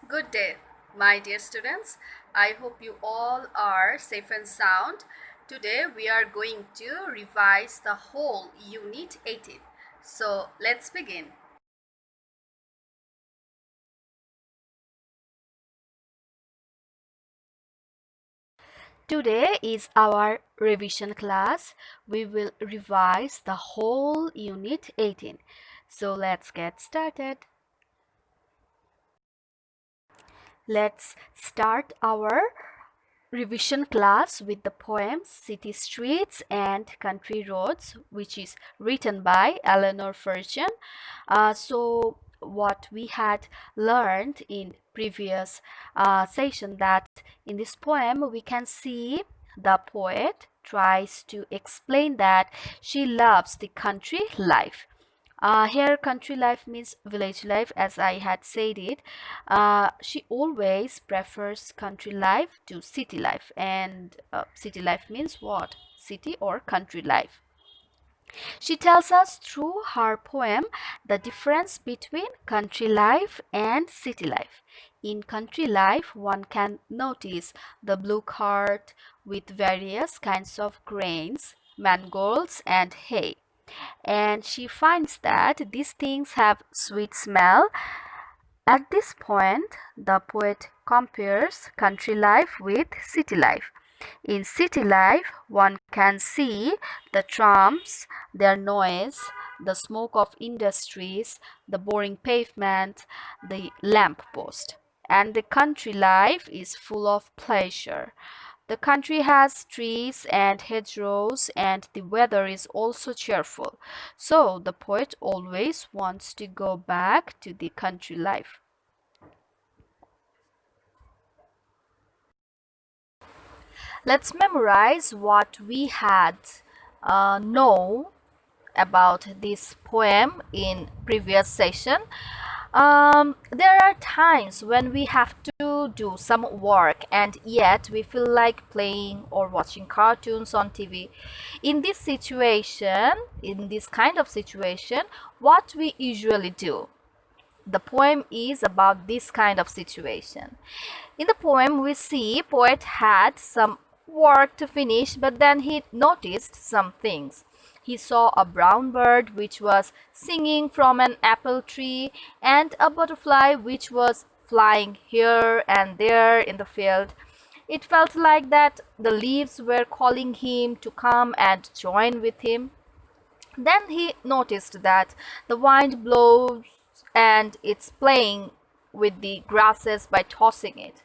Good day, my dear students. I hope you all are safe and sound. Today we are going to revise the whole Unit 18. So let's begin. Today is our revision class. We will revise the whole Unit 18. So let's get started. Let's start our revision class with the poem City Streets and Country Roads, which is written by Eleanor Ferguson. So what we had learned in previous session, that in this poem we can see the poet tries to explain that she loves the country life. Here, country life means village life, as I had said it. She always prefers country life to city life, and city life means what? City or country life. She tells us through her poem the difference between country life and city life. In country life, one can notice the blue cart with various kinds of grains, mangolds, and hay, and she finds that these things have sweet smell. At this point, the poet compares country life with city life. In city life, one can see the trams, their noise, the smoke of industries, the boring pavement, the lamp post. And the country life is full of pleasure. The country has trees and hedgerows, and the weather is also cheerful. So the poet always wants to go back to the country life. Let's memorize what we had know about this poem in previous session. There are times when we have to do some work and yet we feel like playing or watching cartoons on TV. In this situation, in this kind of situation, what we usually do? The poem is about this kind of situation. In the poem, we see poet had some work to finish, but then he noticed some things. He saw a brown bird which was singing from an apple tree, and a butterfly which was flying here and there in the field. It felt like that the leaves were calling him to come and join with him. Then he noticed that the wind blows and it's playing with the grasses by tossing it.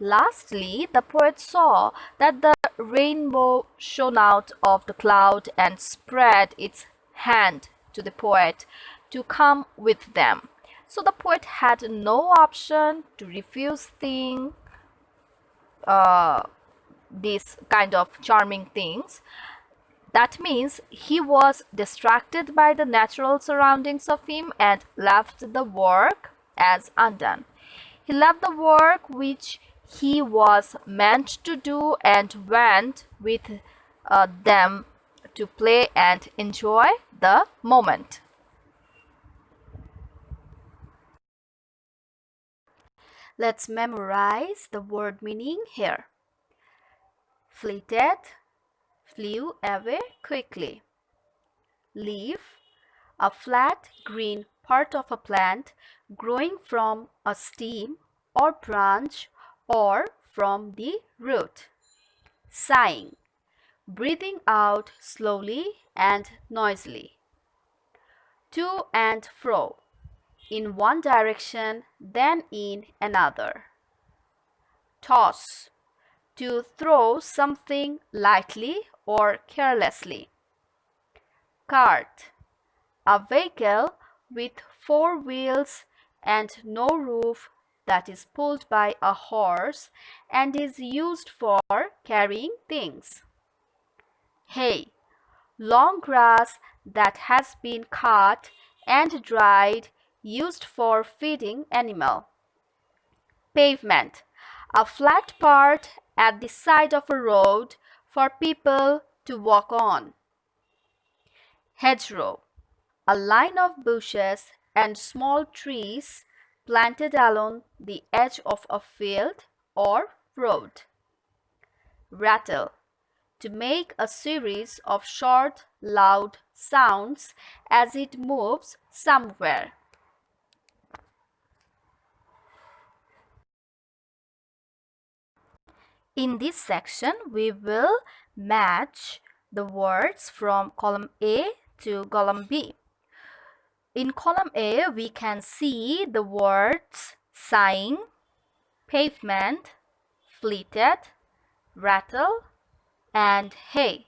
Lastly, the poet saw that the rainbow shone out of the cloud and spread its hand to the poet to come with them. So the poet had no option to refuse uh, these kind of charming things. That means he was distracted by the natural surroundings of him and left the work as undone. He left the work which he was meant to do and went with them to play and enjoy the moment. Let's memorize the word meaning here. Fleeted, flew away quickly. Leaf, a flat green part of a plant growing from a stem or branch or from the root. Sighing, breathing out slowly and noisily. To and fro, in one direction then in another. Toss, to throw something lightly or carelessly. Cart, a vehicle with four wheels and no roof that is pulled by a horse and is used for carrying things. Hay, long grass that has been cut and dried, used for feeding animal. Pavement, a flat part at the side of a road for people to walk on. Hedgerow, a line of bushes and small trees planted along the edge of a field or road. Rattle, to make a series of short, loud sounds as it moves somewhere. In this section, we will match the words from column A to column B. In column A, we can see the words sighing, pavement, fleeted, rattle, and hay.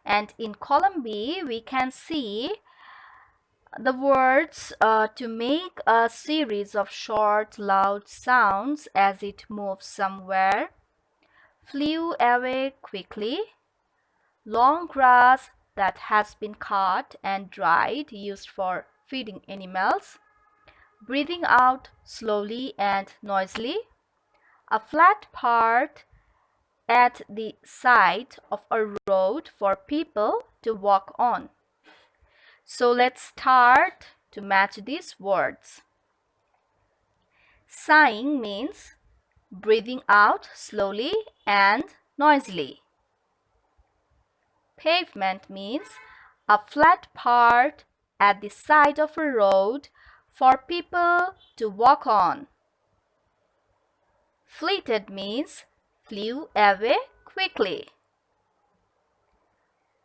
And in column B, we can see the words to make a series of short, loud sounds as it moves somewhere, flew away quickly, long grass that has been cut and dried used for feeding animals, breathing out slowly and noisily, a flat part at the side of a road for people to walk on. So let's start to match these words. Sighing means breathing out slowly and noisily. Pavement means a flat part at the side of a road for people to walk on. Fleeted means flew away quickly.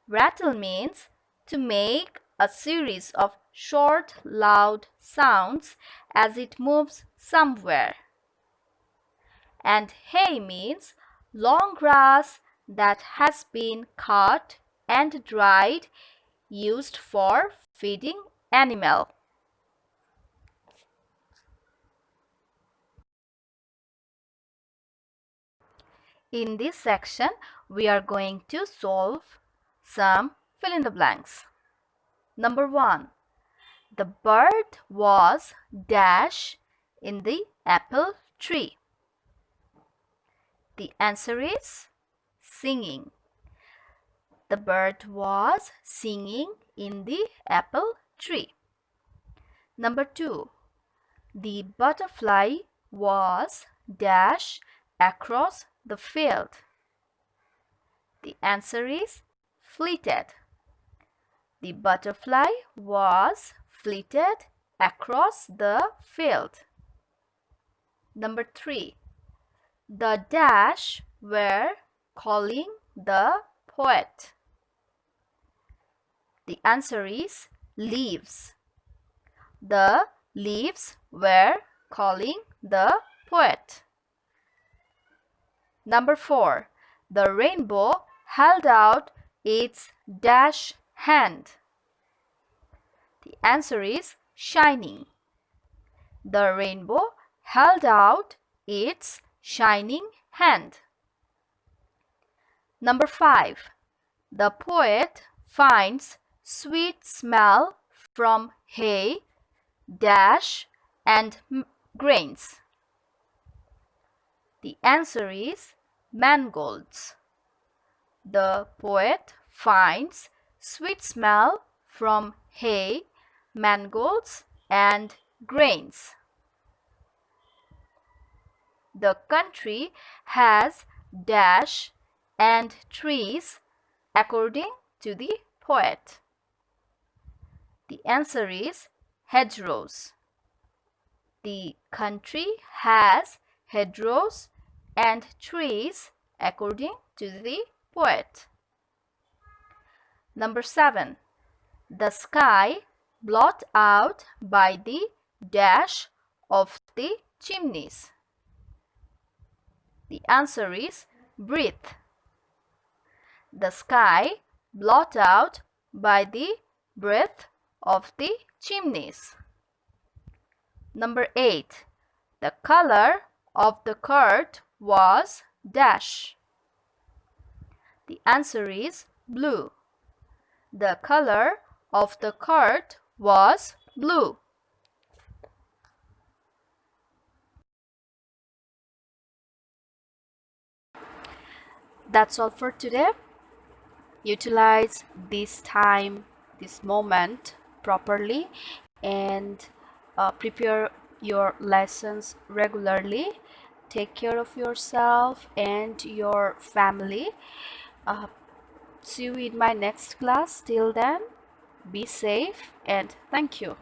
Rattle means to make a series of short, loud sounds as it moves somewhere. And hay means long grass that has been cut and dried, used for feeding animal. In this section, we are going to solve some fill in the blanks. Number 1. The bird was dash in the apple tree. The answer is singing. The bird was singing in the apple tree. Number 2. The butterfly was dash across the field. The answer is fleeted. The butterfly was fleeted across the field. Number 3. The dash were calling the poet. The answer is leaves. The leaves were calling the poet. Number 4. The rainbow held out its dash hand. The answer is shining. The rainbow held out its shining hand. Number 5. The poet finds sweet smell from hay, dash, and grains. The answer is mangolds. The poet finds sweet smell from hay, mangolds, and grains. The country has dash and trees according to the poet. The answer is hedgerows. The country has hedgerows and trees according to the poet. Number 7. The sky blotted out by the dash of the chimneys. The answer is breath. The sky blotted out by the breath of the chimneys. Number 8. The color of the curd was dash. The answer is blue. The color of the curd was blue. That's all for today. Utilize this time, this moment properly, and prepare your lessons regularly. Take care of yourself and your family. Uh, See you in my next class. Till then, be safe and thank you.